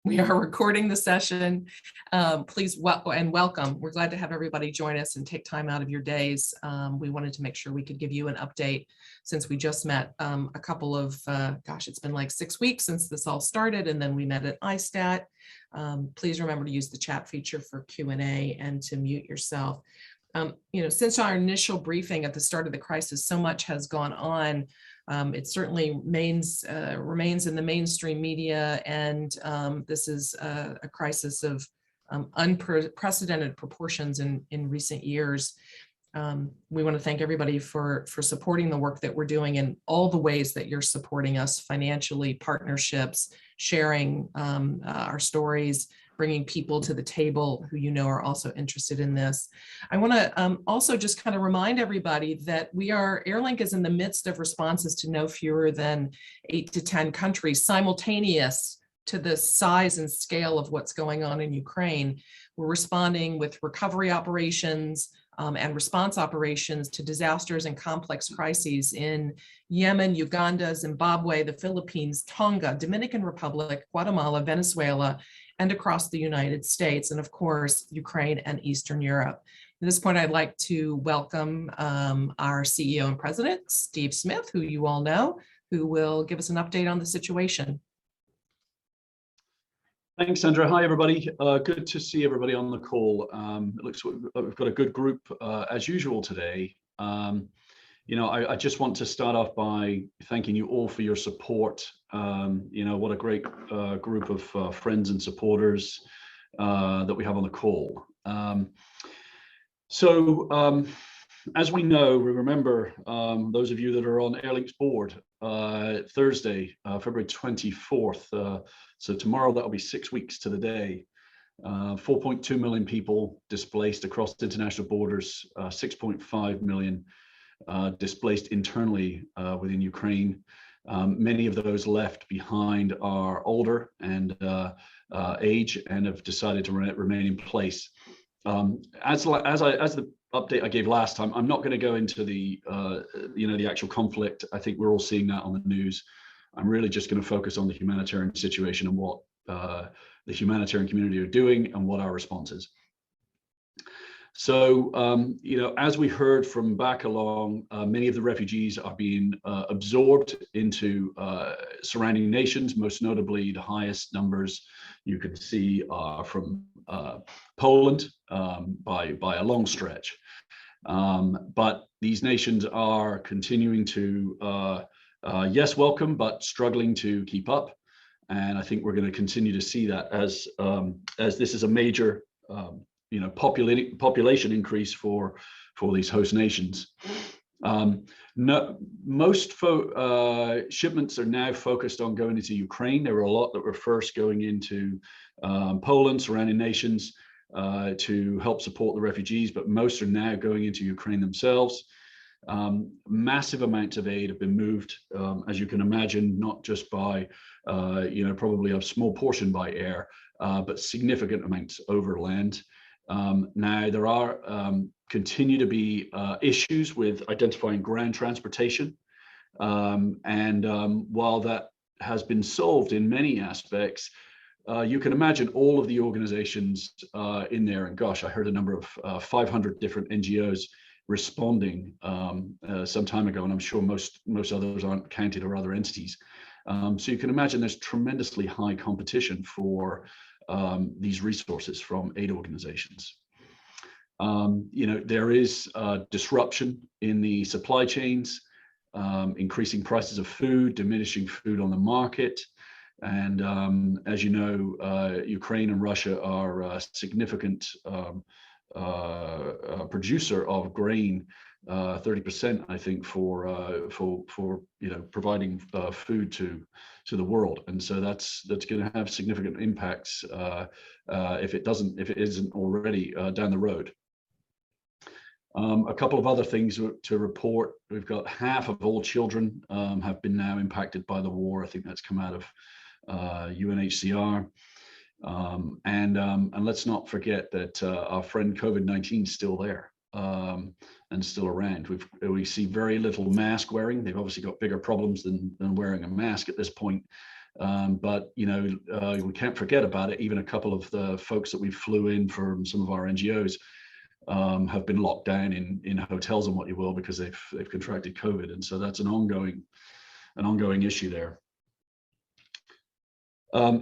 We are recording the session. Please welcome. We're glad to have everybody join us and take time out of your days. We wanted to make sure we could give you an update since we just met a couple of, it's been like 6 weeks since this all started, and then we met at ISTAT. Please remember to use the chat feature for Q&A and to mute yourself. Since our initial briefing at the start of the crisis, so much has gone on. It certainly remains in the mainstream media, and this is a crisis of unprecedented proportions in recent years. We want to thank everybody for supporting the work that we're doing in all the ways that you're supporting us financially, partnerships, sharing our stories, bringing people to the table who are also interested in this. I want to also just kind of remind everybody that Airlink is in the midst of responses to no fewer than 8 to 10 countries simultaneous to the size and scale of what's going on in Ukraine. We're responding with recovery operations and response operations to disasters and complex crises in Yemen, Uganda, Zimbabwe, the Philippines, Tonga, Dominican Republic, Guatemala, Venezuela, and across the United States, and of course, Ukraine and Eastern Europe. At this point, I'd like to welcome our CEO and President, Steve Smith, who you all know, who will give us an update on the situation. Thanks, Sandra. Hi, everybody. Good to see everybody on the call. It looks like we've got a good group as usual today. I just want to start off by thanking you all for your support. What a great group of friends and supporters that we have on the call. As we remember, those of you that are on Airlink's board, Thursday, February 24th, so tomorrow that'll be 6 weeks to the day, 4.2 million people displaced across international borders, 6.5 million displaced internally within Ukraine. Many of those left behind are older and age and have decided to remain in place. As the update I gave last time, I'm not going to go into the actual conflict. I think we're all seeing that on the news. I'm really just going to focus on the humanitarian situation and what the humanitarian community are doing and what our response is. So, as we heard from back along, many of the refugees are being absorbed into surrounding nations. Most notably, the highest numbers you can see are from Poland by a long stretch. But these nations are continuing to, yes, welcome, but struggling to keep up. And I think we're going to continue to see that as this is a major population increase for these host nations. Most shipments are now focused on going into Ukraine. There were a lot that were first going into Poland, surrounding nations, to help support the refugees, but most are now going into Ukraine themselves. Massive amounts of aid have been moved, as you can imagine, not just by, probably a small portion by air, but significant amounts over land. Now, there are continue to be issues with identifying ground transportation. While that has been solved in many aspects, you can imagine all of the organizations in there, and gosh, I heard a number of 500 different NGOs responding some time ago, and I'm sure most others aren't counted, or other entities. So you can imagine there's tremendously high competition for these resources from aid organizations. There is disruption in the supply chains, increasing prices of food, diminishing food on the market. And as you know, Ukraine and Russia are a significant producer of grain, 30%, I think, for providing food to the world, and so that's going to have significant impacts if it isn't already down the road. A couple of other things to report: we've got half of all children have been now impacted by the war. I think that's come out of UNHCR. And let's not forget that our friend COVID-19 is still there and still around. We see very little mask wearing. They've obviously got bigger problems than wearing a mask at this point. But we can't forget about it. Even a couple of the folks that we flew in from some of our NGOs have been locked down in hotels and what you will, because they've contracted COVID, and so that's an ongoing issue there.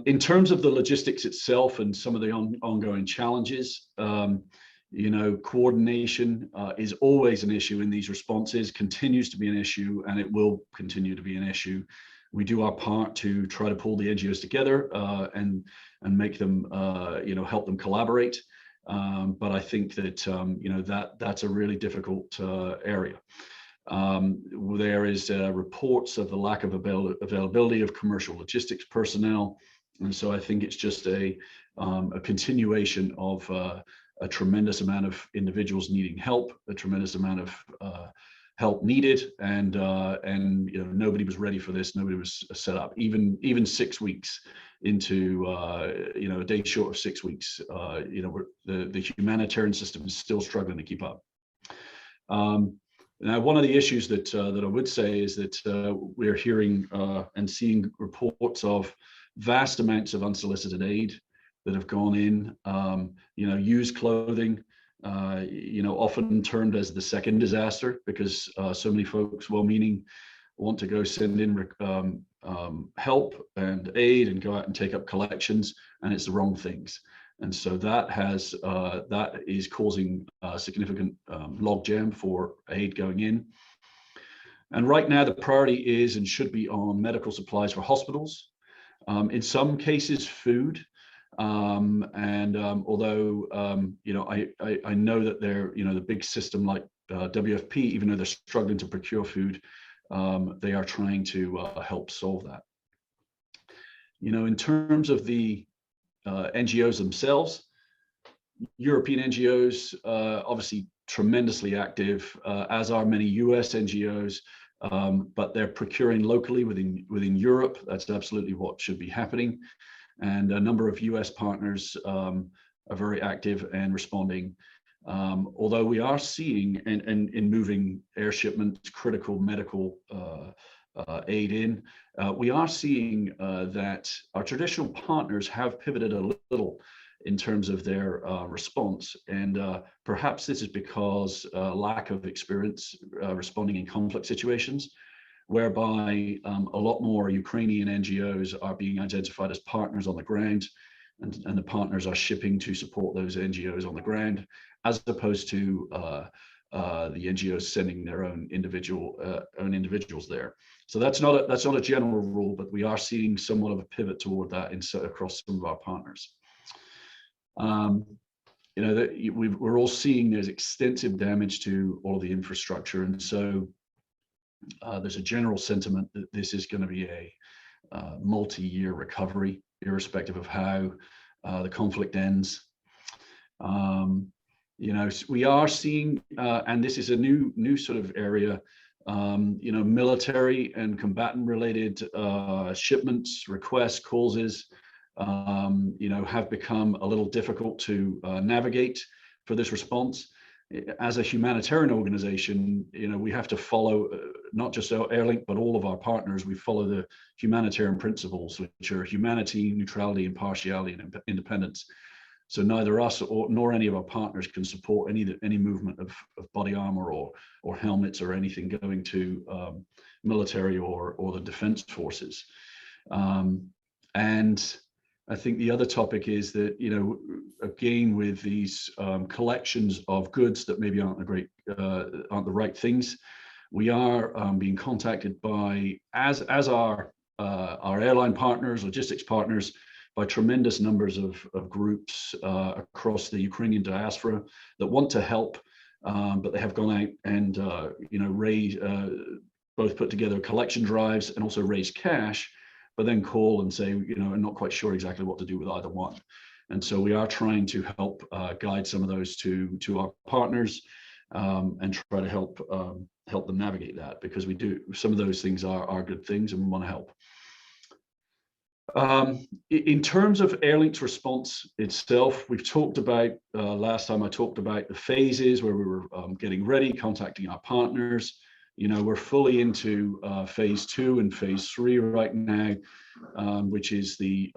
In terms of the logistics itself and some of the ongoing challenges, coordination is always an issue in these responses, continues to be an issue, and it will continue to be an issue. We do our part to try to pull the NGOs together and make them, help them collaborate. But I think that that's a really difficult area. There is reports of the lack of availability of commercial logistics personnel, and so I think it's just a continuation of a tremendous amount of individuals needing help, a tremendous amount of help needed, and nobody was ready for this. Nobody was set up. Even 6 weeks into a day short of 6 weeks, the humanitarian system is still struggling to keep up. Now, one of the issues that I would say is that we're hearing and seeing reports of vast amounts of unsolicited aid that have gone in, used clothing, often termed as the second disaster, because so many folks, well-meaning, want to go send in help and aid and go out and take up collections, and it's the wrong things. And so that is causing a significant logjam for aid going in. And right now, the priority is and should be on medical supplies for hospitals. In some cases, food. Although I know that they're the big system like WFP, even though they're struggling to procure food, they are trying to help solve that. In terms of the NGOs themselves, European NGOs obviously tremendously active, as are many US NGOs, but they're procuring locally within Europe. That's absolutely what should be happening. And a number of US partners are very active and responding. Although we are seeing in moving air shipments, critical medical aid in, we are seeing that our traditional partners have pivoted a little in terms of their response. And perhaps this is because lack of experience responding in complex situations, whereby a lot more Ukrainian NGOs are being identified as partners on the ground, and the partners are shipping to support those NGOs on the ground, as opposed to the NGOs sending their own individuals there. So that's not a general rule, but we are seeing somewhat of a pivot toward that across some of our partners. We're all seeing there's extensive damage to all of the infrastructure, and so there's a general sentiment that this is going to be a multi-year recovery, irrespective of how the conflict ends. We are seeing, and this is a new sort of area, military and combatant-related shipments, requests, causes, have become a little difficult to navigate for this response. As a humanitarian organization, we have to follow not just our Airlink, but all of our partners. We follow the humanitarian principles, which are humanity, neutrality, impartiality, and independence. So neither us nor any of our partners can support any movement of body armor or helmets or anything going to military or the defense forces. And I think the other topic is that, again, with these collections of goods that maybe aren't the right things, we are being contacted by, as our airline partners, logistics partners, by tremendous numbers of groups across the Ukrainian diaspora that want to help, but they have gone out and both put together collection drives and also raise cash, but then call and say, I'm not quite sure exactly what to do with either one. And so we are trying to help guide some of those to our partners and try to help them navigate that, because some of those things are good things and we want to help. In terms of Airlink's response itself, we've talked about, last time I talked about the phases where we were getting ready, contacting our partners, we're fully into phase 2 and phase 3 right now, which is the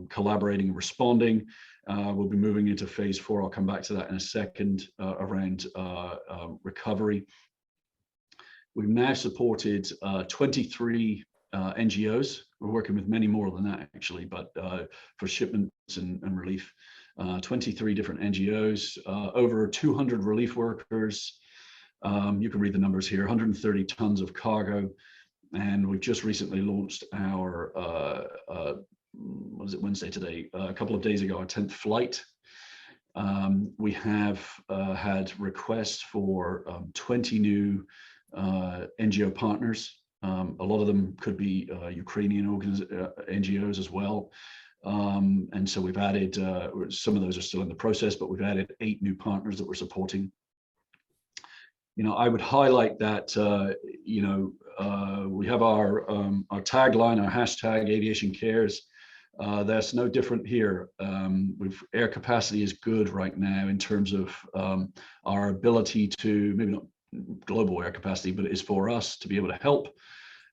collaborating and responding. We'll be moving into phase 4. I'll come back to that in a second, around recovery. We've now supported 23 NGOs. We're working with many more than that, actually, but for shipments and relief. 23 different NGOs, over 200 relief workers. You can read the numbers here, 130 tons of cargo. And we've just recently launched our, what is it, Wednesday today? A couple of days ago, our 10th flight. We have had requests for 20 new NGO partners. A lot of them could be Ukrainian NGOs as well. And so we've added, some of those are still in the process, but we've added 8 new partners that we're supporting. I would highlight that, we have our tagline, our hashtag Aviation Cares. That's no different here. Air capacity is good right now in terms of our ability to, maybe not global air capacity, but it is for us to be able to help.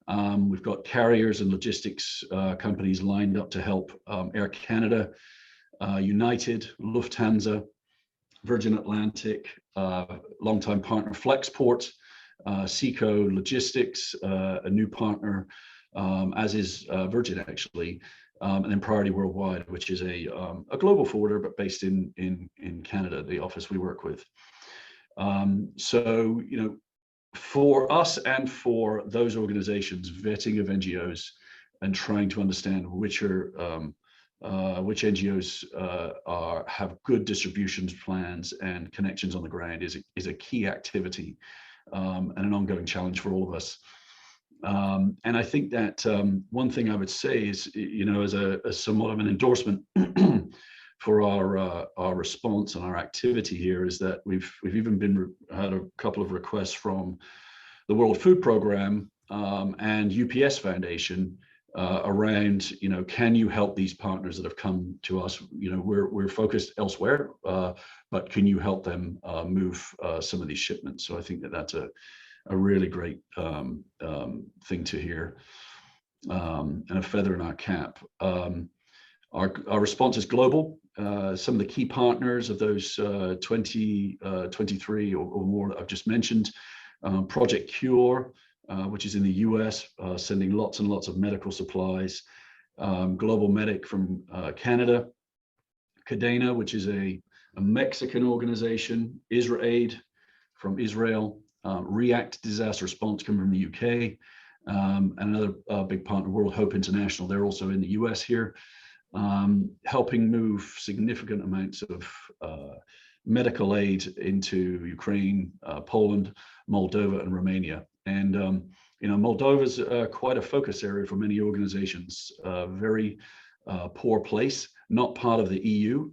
We've got carriers and logistics companies lined up to help. Air Canada, United, Lufthansa, Virgin Atlantic, longtime partner Flexport, Seco Logistics, a new partner, as is Virgin actually, and then Priority Worldwide, which is a global forwarder but based in Canada, the office we work with. So for us and for those organizations, vetting of NGOs and trying to understand which NGOs have good distributions plans and connections on the ground is a key activity and an ongoing challenge for all of us. And I think that one thing I would say is, as somewhat of an endorsement for our response and our activity here, is that we've even had a couple of requests from the World Food Programme and UPS Foundation around, can you help these partners that have come to us? We're focused elsewhere, but can you help them move some of these shipments? So I think that that's a really great thing to hear, and a feather in our cap. Our response is global. Some of the key partners of those 23 or more that I've just mentioned, Project Cure, which is in the US, sending lots and lots of medical supplies. Global Medic from Canada, Cadena, which is a Mexican organization, Israel from Israel, React Disaster Response coming from the UK, and another big partner, World Hope International. They're also in the US here, helping move significant amounts of medical aid into Ukraine, Poland, Moldova, and Romania. And Moldova is quite a focus area for many organizations. Very poor place, not part of the EU,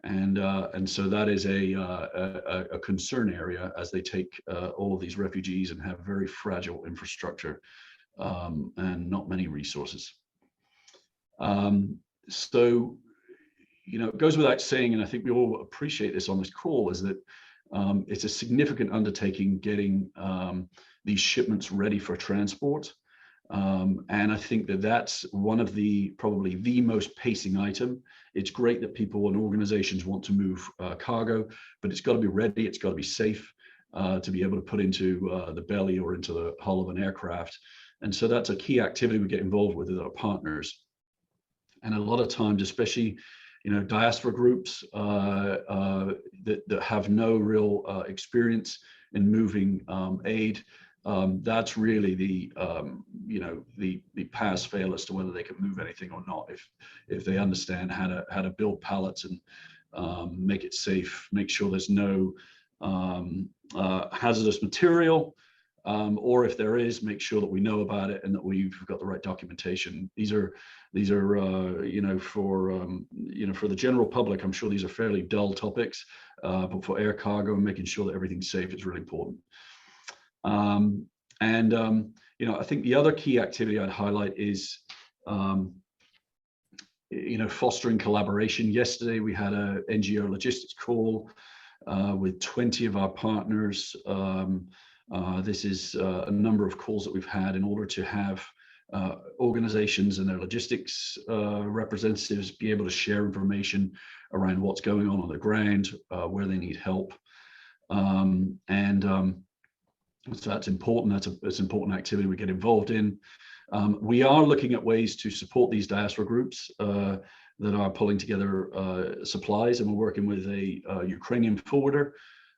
and so that is a concern area as they take all of these refugees and have very fragile infrastructure and not many resources. So, it goes without saying, and I think we all appreciate this on this call, is that it's a significant undertaking getting these shipments ready for transport. And I think that that's one of probably the most pacing item. It's great that people and organizations want to move cargo, but it's got to be ready, it's got to be safe to be able to put into the belly or into the hull of an aircraft. And so that's a key activity we get involved with our partners. And a lot of times, especially diaspora groups that have no real experience in moving aid, that's really the pass fail as to whether they can move anything or not. If they understand how to build pallets and make it safe, make sure there's no hazardous material, or if there is, make sure that we know about it and that we've got the right documentation. These are for the general public, I'm sure these are fairly dull topics, but for air cargo and making sure that everything's safe is really important. I think the other key activity I'd highlight is fostering collaboration. Yesterday we had a NGO logistics call with 20 of our partners This is a number of calls that we've had in order to have organizations and their logistics representatives be able to share information around what's going on the ground, where they need help. So that's important. That's an important activity we get involved in. We are looking at ways to support these diaspora groups that are pulling together supplies, and we're working with a Ukrainian forwarder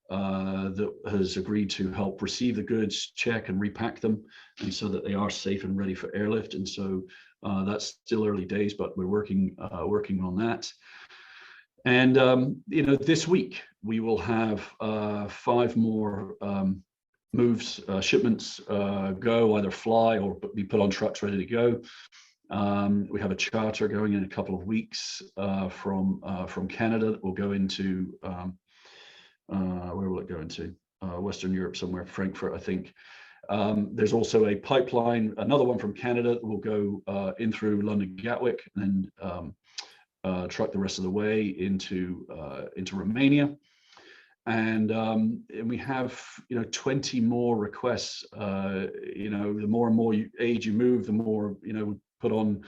that has agreed to help receive the goods, check and repack them, and so that they are safe and ready for airlift. And so that's still early days, but we're working on that. And you know, this week we will have 5 more moves, shipments go, either fly or be put on trucks ready to go. We have a charter going in a couple of weeks from Canada that will go into where will it go into? Western Europe somewhere, Frankfurt, I think. There's also a pipeline, another one from Canada that will go in through London Gatwick and then truck the rest of the way into Romania. And we have 20 more requests. The more and more aid you move, the more put on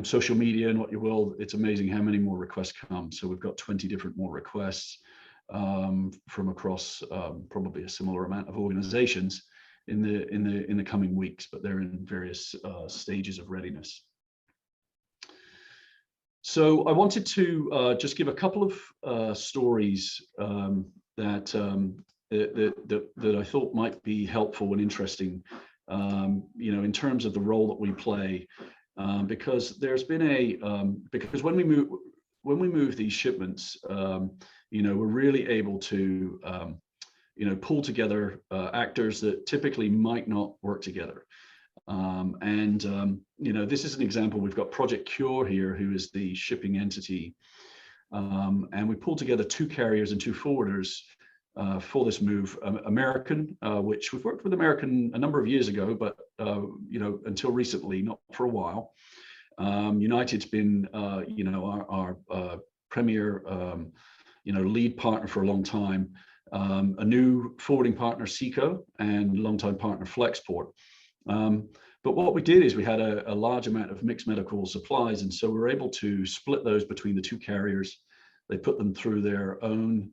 social media and what you will. It's amazing how many more requests come. So we've got 20 different more requests from across probably a similar amount of organizations in the coming weeks, but they're in various stages of readiness. So I wanted to just give a couple of stories that I thought might be helpful and interesting, in terms of the role that we play, because there's been because when we move these shipments, we're really able to pull together actors that typically might not work together. This is an example. We've got Project Cure here, who is the shipping entity, and we pulled together 2 carriers and 2 forwarders for this move. American, which we've worked with American a number of years ago, but until recently, not for a while. United's been our premier lead partner for a long time. A new forwarding partner, Seco, and longtime partner Flexport. But what we did is we had a large amount of mixed medical supplies, and so we were able to split those between the 2 carriers. They put them through their own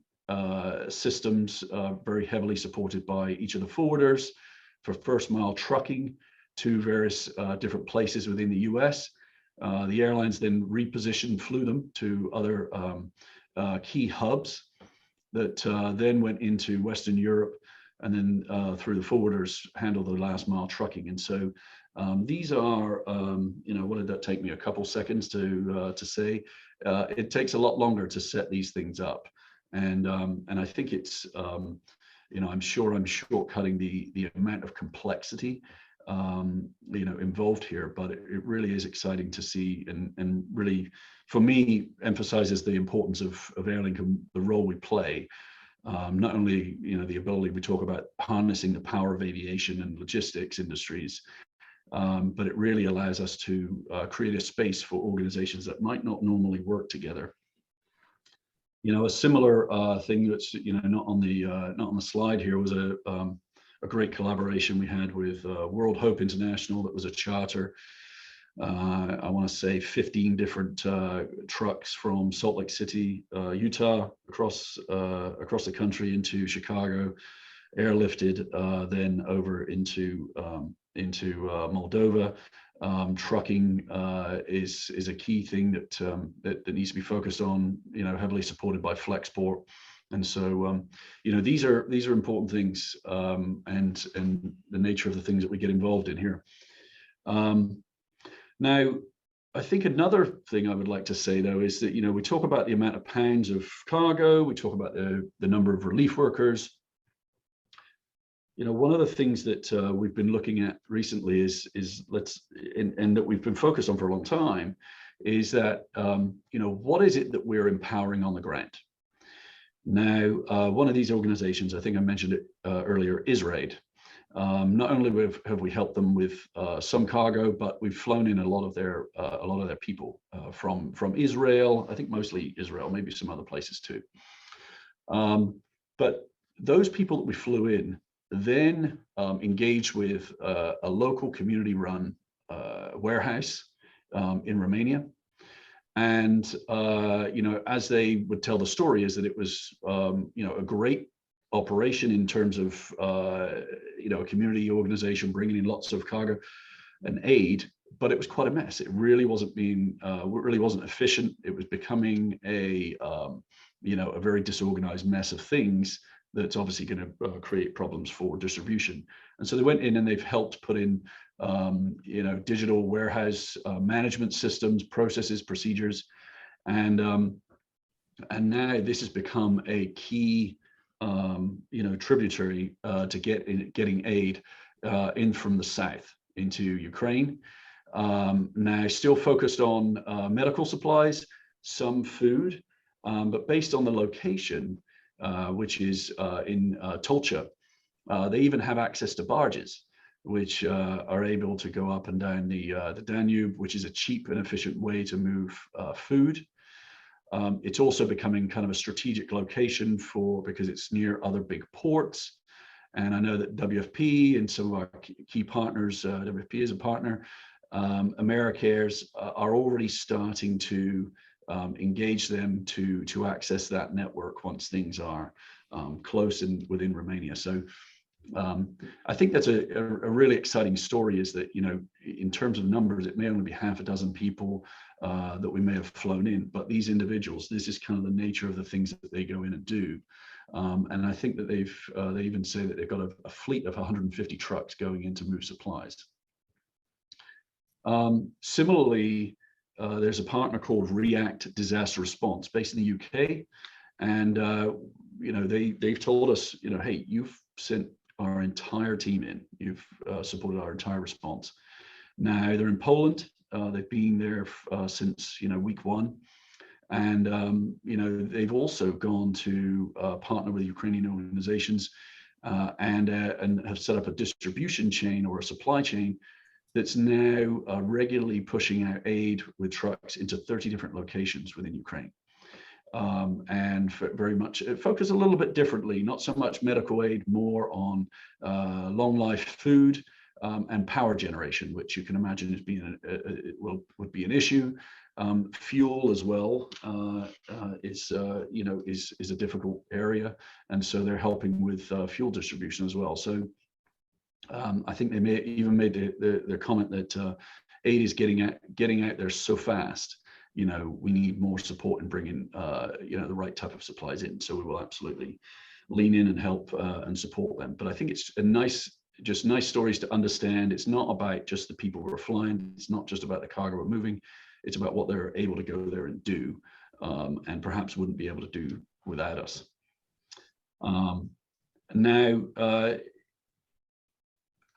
systems, very heavily supported by each of the forwarders, for first mile trucking to various different places within the US. The airlines then repositioned, flew them to other key hubs that then went into Western Europe, and then through the forwarders handle the last mile trucking. And so these are, what did that take me? A couple seconds to say. It takes a lot longer to set these things up, and I think it's, I'm sure I'm shortcutting the amount of complexity, involved here, but it really is exciting to see, and really, for me, emphasizes the importance of Airlink and the role we play. Not only the ability, we talk about harnessing the power of aviation and logistics industries, but it really allows us to create a space for organizations that might not normally work together. A similar thing that's not on the slide here was a great collaboration we had with World Hope International. That was a charter. I want to say 15 different trucks from Salt Lake City, Utah, across the country into Chicago, airlifted, then over into Moldova. Trucking is a key thing that needs to be focused on. Heavily supported by Flexport. And so, these are important things, and the nature of the things that we get involved in here. Now, I think another thing I would like to say, though, is that, we talk about the amount of pounds of cargo, we talk about the number of relief workers. One of the things that we've been looking at recently is and that we've been focused on for a long time, is that, what is it that we're empowering on the ground? Now, one of these organizations, I think I mentioned it earlier, is RAID. Not only have we helped them with some cargo, but we've flown in a lot of their people from Israel. I think mostly Israel, maybe some other places too. But those people that we flew in, then engaged with a local community-run warehouse in Romania. And as they would tell the story, is that it was a great operation in terms of a community organization bringing in lots of cargo and aid, but it was quite a mess. It really wasn't efficient. It was becoming a very disorganized mess of things that's obviously going to create problems for distribution. And so they went in and they've helped put in digital warehouse management systems, processes, procedures, and now this has become a key tributary to getting aid in from the south into Ukraine. Now still focused on medical supplies, some food, but based on the location, which is in Tolcha, they even have access to barges, which are able to go up and down the Danube, which is a cheap and efficient way to move food. It's also becoming kind of a strategic location because it's near other big ports. And I know that WFP and some of our key partners, WFP is a partner, Americares are already starting to engage them to access that network once things are close and within Romania. So I think that's a really exciting story, is that, in terms of numbers, it may only be half a dozen people that we may have flown in, but these individuals, this is kind of the nature of the things that they go in and do. And I think that they even say that they've got a fleet of 150 trucks going in to move supplies. Similarly, there's a partner called React Disaster Response based in the UK. And, they've told us, hey, you've sent our entire team in, you've supported our entire response. Now they're in Poland. They've been there since, week one. And, they've also gone to partner with Ukrainian organizations and have set up a distribution chain or a supply chain that's now regularly pushing out aid with trucks into 30 different locations within Ukraine. And very much focus a little bit differently, not so much medical aid, more on long life food and power generation, which you can imagine as being would be an issue. Fuel as well is a difficult area, and so they're helping with fuel distribution as well. So I think they may even made their comment that aid is getting out there so fast. We need more support in bringing the right type of supplies in. So we will absolutely lean in and help and support them. But I think it's nice stories to understand. It's not about just the people who are flying. It's not just about the cargo we're moving. It's about what they're able to go there and do, and perhaps wouldn't be able to do without us. Now,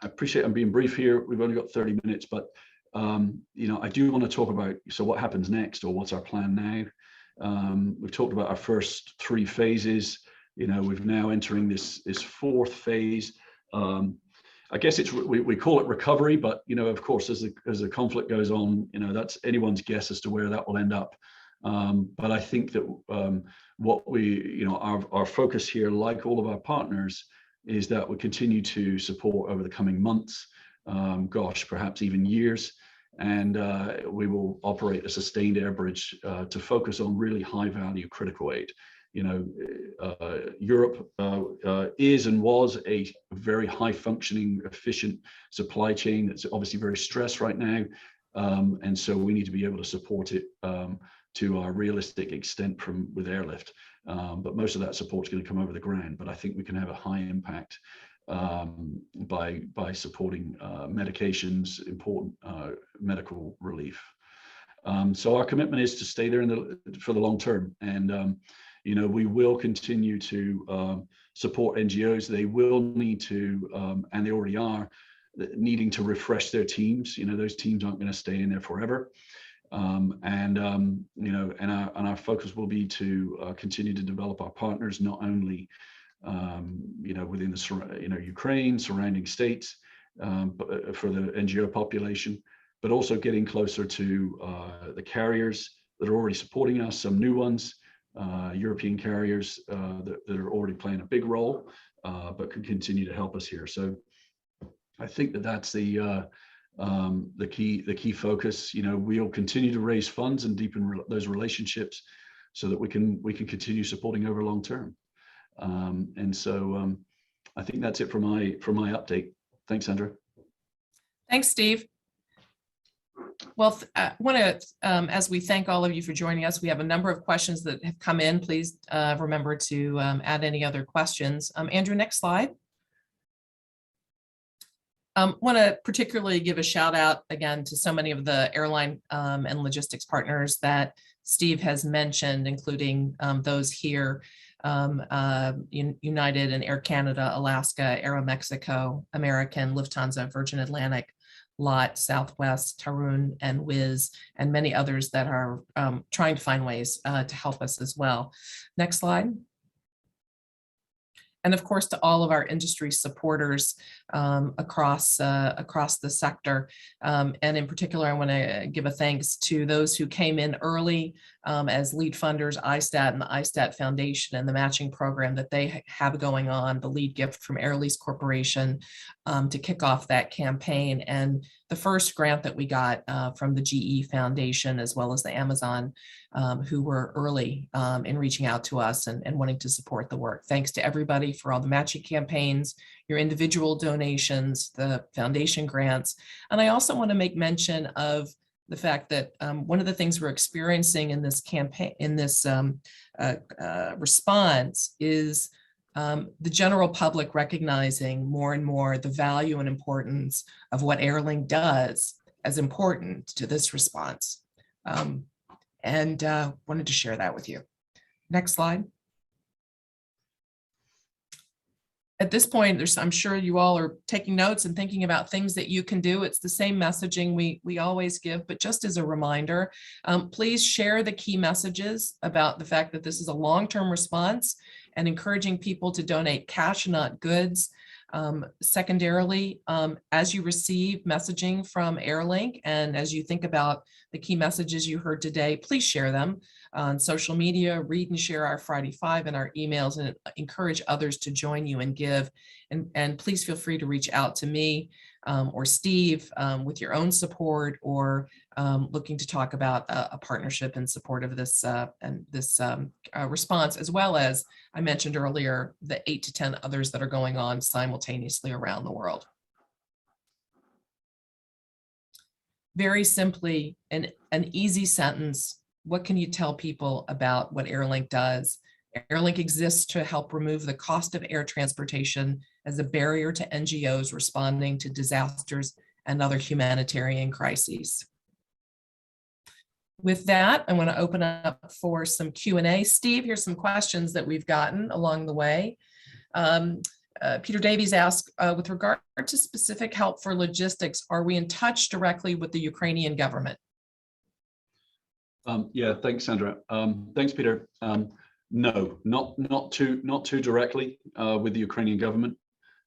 I appreciate I'm being brief here. We've only got 30 minutes, but I do want to talk about, so what happens next, or what's our plan now? We've talked about our first 3 phases. We've now entering this 4th phase. I guess we call it recovery, but of course, as the conflict goes on, that's anyone's guess as to where that will end up. But I think that what our focus here, like all of our partners, is that we continue to support over the coming months, perhaps even years, and we will operate a sustained air bridge to focus on really high value critical aid. Europe is and was a very high functioning, efficient supply chain that's obviously very stressed right now. And so we need to be able to support it to a realistic extent with airlift. But most of that support is going to come over the ground. But I think we can have a high impact by supporting medications, important medical relief. So our commitment is to stay there for the long term. And we will continue to support NGOs. They will need to, and they already are, needing to refresh their teams. Those teams aren't going to stay in there forever. And our focus will be to continue to develop our partners, not only within the Ukraine, surrounding states, but for the NGO population, but also getting closer to the carriers that are already supporting us, some new ones. European carriers that are already playing a big role, but can continue to help us here. So I think that that's the key focus. You know, we'll continue to raise funds and deepen those relationships so that we can continue supporting over long term. And so I think that's it for my update. Thanks, Sandra. Thanks, Steve. Well, I want to, as we thank all of you for joining us, we have a number of questions that have come in. Please remember to add any other questions. Andrew, next slide. Want to particularly give a shout out again to so many of the airline and logistics partners that Steve has mentioned, including those here, United and Air Canada, Alaska, Aeromexico, American, Lufthansa, Virgin Atlantic, LOT, Southwest, Tarun, and Wizz, and many others that are trying to find ways to help us as well. Next slide. And of course, to all of our industry supporters across the sector. And in particular, I want to give a thanks to those who came in early as lead funders, ISTAT and the ISTAT Foundation and the matching program that they have going on, the lead gift from Air Lease Corporation to kick off that campaign. And the first grant that we got from the GE Foundation, as well as the Amazon, who were early in reaching out to us and wanting to support the work. Thanks to everybody for all the matching campaigns, your individual donations, the foundation grants. And I also want to make mention of the fact that one of the things we're experiencing in this campaign, in this response, is the general public recognizing more and more the value and importance of what Airlink does as important to this response. And wanted to share that with you. Next slide. At this point, I'm sure you all are taking notes and thinking about things that you can do. It's the same messaging we always give, but just as a reminder, please share the key messages about the fact that this is a long-term response and encouraging people to donate cash, not goods. Secondarily, as you receive messaging from Airlink and as you think about the key messages you heard today, please share them on social media, read and share our Friday 5 and our emails, and encourage others to join you and give. And please feel free to reach out to me or Steve with your own support or looking to talk about a partnership in support of this response, as well as I mentioned earlier, the 8 to 10 others that are going on simultaneously around the world. Very simply, an easy sentence. What can you tell people about what Airlink does? Airlink exists to help remove the cost of air transportation as a barrier to NGOs responding to disasters and other humanitarian crises. With that, I want to open up for some Q&A. Steve, here's some questions that we've gotten along the way. Peter Davies asked, with regard to specific help for logistics, are we in touch directly with the Ukrainian government? Yeah, thanks, Sandra. Thanks, Peter. No, not too directly with the Ukrainian government.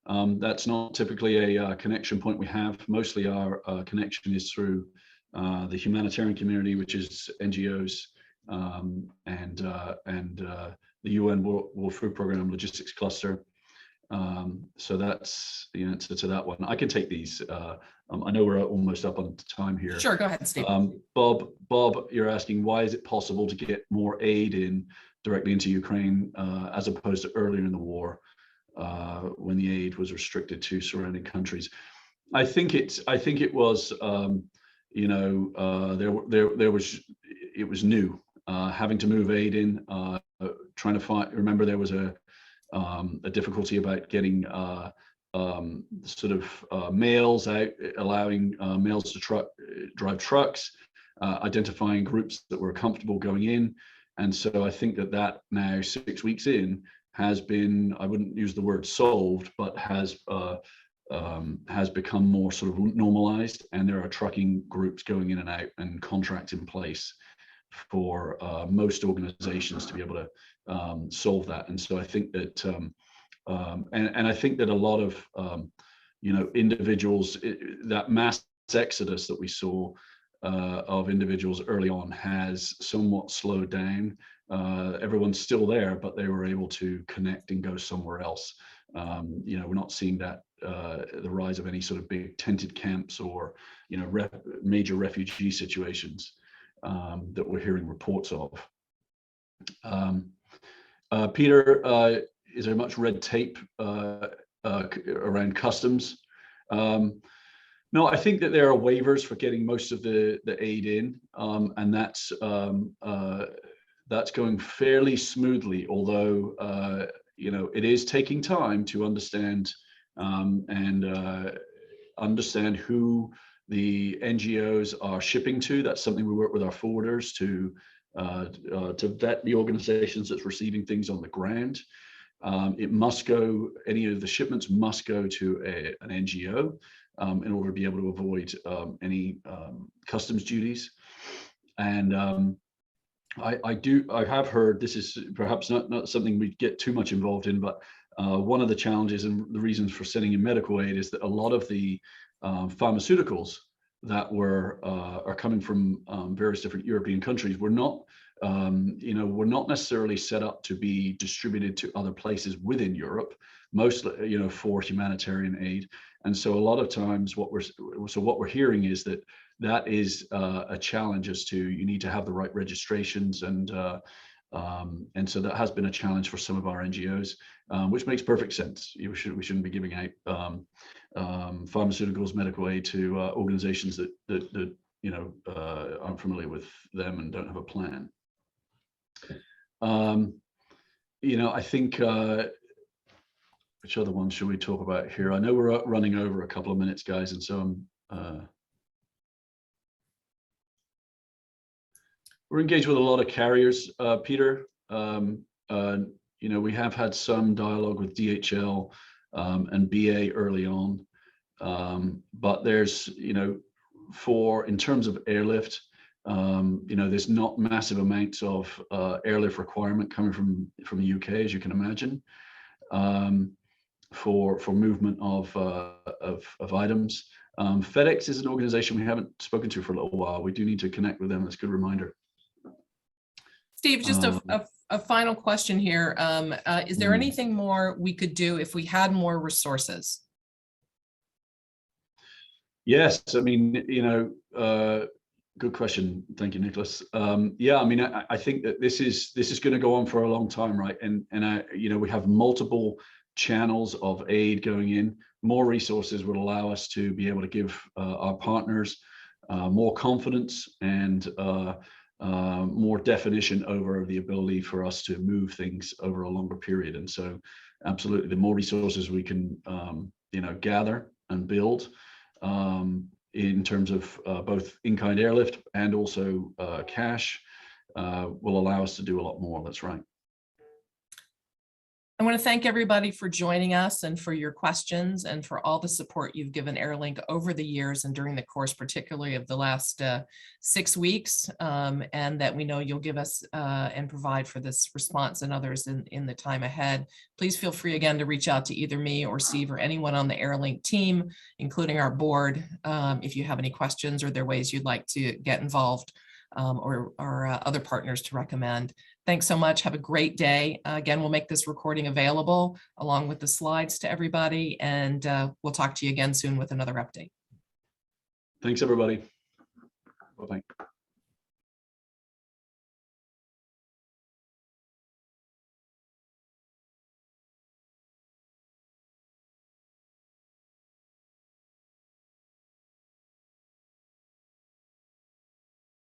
That's not typically a connection point we have. Mostly our connection is through the humanitarian community, which is NGOs and the UN World Food Programme Logistics Cluster. So that's the answer to that one. I can take these. I know we're almost up on time here. Sure, go ahead, Steve. Bob, you're asking why is it possible to get more aid in directly into Ukraine as opposed to earlier in the war when the aid was restricted to surrounding countries? I think it was it was new having to move aid in, trying to find. Remember, there was a difficulty about getting mails out, allowing mails to drive trucks, identifying groups that were comfortable going in. And so I think that now 6 weeks in has been, I wouldn't use the word solved, but has become more sort of normalized, and there are trucking groups going in and out and contracts in place for most organizations to be able to solve that. And so I think that and I think that a lot of individuals, that mass exodus that we saw of individuals early on has somewhat slowed down. Everyone's still there, but they were able to connect and go somewhere else. We're not seeing that the rise of any sort of big tented camps or major refugee situations that we're hearing reports of. Peter, is there much red tape around customs? No, I think that there are waivers for getting most of the aid in, and that's going fairly smoothly, although it is taking time to understand and understand who the NGOs are shipping to. That's something we work with our forwarders to vet the organizations that's receiving things on the ground. Any of the shipments must go to an NGO in order to be able to avoid any customs duties. And I have heard, this is perhaps not something we get too much involved in, but one of the challenges and the reasons for sending in medical aid is that a lot of the pharmaceuticals that are coming from various different European countries were not necessarily set up to be distributed to other places within Europe, mostly for humanitarian aid. And so a lot of times what we're hearing is that is a challenge as to you need to have the right registrations, and so that has been a challenge for some of our NGOs, which makes perfect sense. We shouldn't be giving out pharmaceuticals, medical aid to organizations that aren't familiar with them and don't have a plan. I think which other ones should we talk about here? I know we're running over a couple of minutes, guys, and so we're engaged with a lot of carriers, Peter. We have had some dialogue with DHL and BA early on, but there's, in terms of airlift, there's not massive amounts of airlift requirement coming from the UK, as you can imagine, for movement of items. FedEx is an organization we haven't spoken to for a little while. We do need to connect with them. That's a good reminder. Steve, just a final question here. Is there anything more we could do if we had more resources? Yes, I mean, good question. Thank you, Nicholas. Yeah, I mean, I think that this is going to go on for a long time, right? And we have multiple channels of aid going in. More resources would allow us to be able to give our partners more confidence and more definition over the ability for us to move things over a longer period. And so absolutely, the more resources we can gather and build in terms of both in-kind airlift and also cash will allow us to do a lot more. That's right. I want to thank everybody for joining us and for your questions and for all the support you've given Airlink over the years and during the course, particularly of the last 6 weeks, and that we know you'll give us and provide for this response and others in the time ahead. Please feel free again to reach out to either me or Steve or anyone on the Airlink team, including our board, if you have any questions or there are ways you'd like to get involved or other partners to recommend. Thanks so much. Have a great day. Again, we'll make this recording available along with the slides to everybody, and we'll talk to you again soon with another update. Thanks, everybody. Bye-bye.